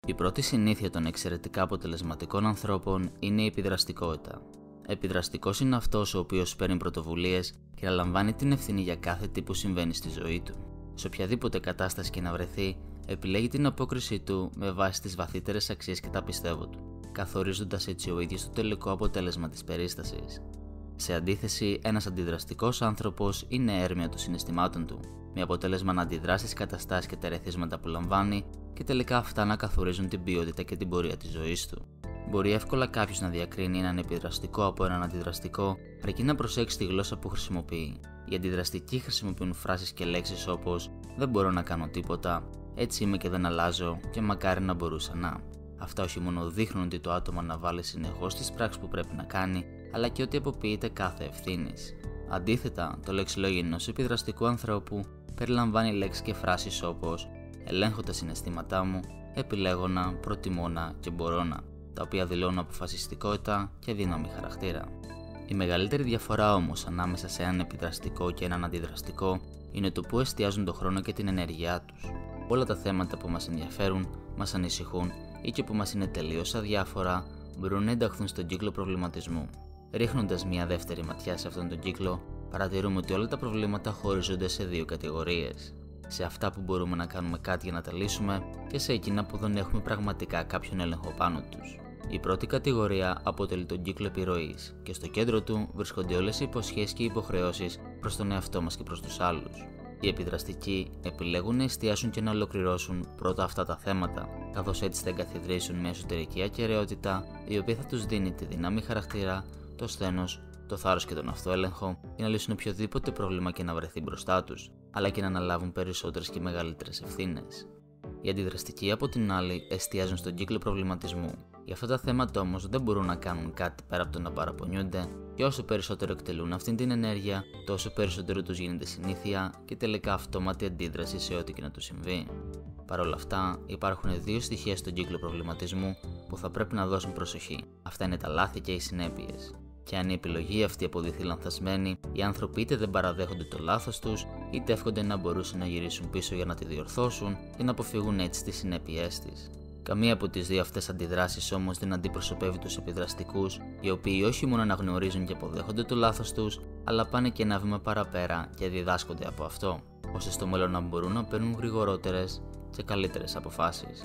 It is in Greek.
Η πρώτη συνήθεια των εξαιρετικά αποτελεσματικών ανθρώπων είναι η επιδραστικότητα. Επιδραστικός είναι αυτός ο οποίος παίρνει πρωτοβουλίες και αναλαμβάνει την ευθύνη για κάθε τι που συμβαίνει στη ζωή του. Σε οποιαδήποτε κατάσταση και να βρεθεί, επιλέγει την απόκρισή του με βάση τις βαθύτερες αξίες και τα πιστεύω του, καθορίζοντας έτσι ο ίδιος το τελικό αποτέλεσμα της περίστασης. Σε αντίθεση, ένας αντιδραστικός άνθρωπος είναι έρμεα των συναισθημάτων του, με αποτέλεσμα να αντιδράσει στις καταστάσεις και τα ερεθίσματα που λαμβάνει και τελικά αυτά να καθορίζουν την ποιότητα και την πορεία της ζωής του. Μπορεί εύκολα κάποιος να διακρίνει έναν επιδραστικό από έναν αντιδραστικό, αρκεί να προσέξει τη γλώσσα που χρησιμοποιεί. Οι αντιδραστικοί χρησιμοποιούν φράσεις και λέξεις όπως «Δεν μπορώ να κάνω τίποτα», «Έτσι είμαι και δεν αλλάζω» και «Μακάρι να μπορούσα να». Αυτά όχι μόνο δείχνουν ότι το άτομο αναβάλει συνεχώς τις πράξεις που πρέπει να κάνει, αλλά και ότι αποποιείται κάθε ευθύνης. Αντίθετα, το λεξιλόγιο ενός επιδραστικού ανθρώπου περιλαμβάνει λέξεις και φράσεις όπως «Ελέγχω τα συναισθήματά μου», «Επιλέγω να», «Προτιμώ να» και «Μπορώ να», τα οποία δηλώνουν αποφασιστικότητα και δύναμη χαρακτήρα. Η μεγαλύτερη διαφορά όμως ανάμεσα σε έναν επιδραστικό και έναν αντιδραστικό είναι το πού εστιάζουν τον χρόνο και την ενέργειά τους. Όλα τα θέματα που μας ενδιαφέρουν, μας ανησυχούν ή και που μας είναι τελείως αδιάφορα μπορούν να ενταχθούν στον κύκλο προβληματισμού. Ρίχνοντας μια δεύτερη ματιά σε αυτόν τον κύκλο, παρατηρούμε ότι όλα τα προβλήματα χωρίζονται σε δύο κατηγορίες. Σε αυτά που μπορούμε να κάνουμε κάτι για να τα λύσουμε και σε εκείνα που δεν έχουμε πραγματικά κάποιον έλεγχο πάνω τους. Η πρώτη κατηγορία αποτελεί τον κύκλο επιρροής και στο κέντρο του βρίσκονται όλες οι υποσχέσεις και οι υποχρεώσεις προς τον εαυτό μας και προς τους άλλους. Οι επιδραστικοί επιλέγουν να εστιάσουν και να ολοκληρώσουν πρώτα αυτά τα θέματα, καθώς έτσι θα εγκαθιδρύσουν μια εσωτερική ακεραιότητα η οποία θα τους δίνει τη δύναμη χαρακτήρα, το σθένος, το θάρρος και τον αυτοέλεγχο για να λύσουν οποιοδήποτε πρόβλημα και να βρεθεί μπροστά τους, αλλά και να αναλάβουν περισσότερες και μεγαλύτερες ευθύνες. Οι αντιδραστικοί, από την άλλη, εστιάζουν στον κύκλο προβληματισμού. Για αυτά τα θέματα όμως δεν μπορούν να κάνουν κάτι πέρα από το να παραπονιούνται, και όσο περισσότερο εκτελούν αυτήν την ενέργεια, τόσο περισσότερο τους γίνεται συνήθεια και τελικά αυτόματη αντίδραση σε ό,τι και να τους συμβεί. Παρ' όλα αυτά, υπάρχουν δύο στοιχεία στον κύκλο προβληματισμού που θα πρέπει να δώσουν προσοχή. Αυτά είναι τα λάθη και οι συνέπειες. Και αν η επιλογή αυτή αποδειχθεί λανθασμένη, οι άνθρωποι είτε δεν παραδέχονται το λάθος τους, είτε εύχονται να μπορούσαν να γυρίσουν πίσω για να τη διορθώσουν και να αποφύγουν έτσι τις συνέπειές της. Καμία από τις δύο αυτές αντιδράσεις όμως δεν αντιπροσωπεύει τους επιδραστικούς, οι οποίοι όχι μόνο αναγνωρίζουν και αποδέχονται το λάθος τους, αλλά πάνε και ένα βήμα παραπέρα και διδάσκονται από αυτό, ώστε στο μέλλον να μπορούν να παίρνουν γρηγορότερες και καλύτερες αποφάσεις.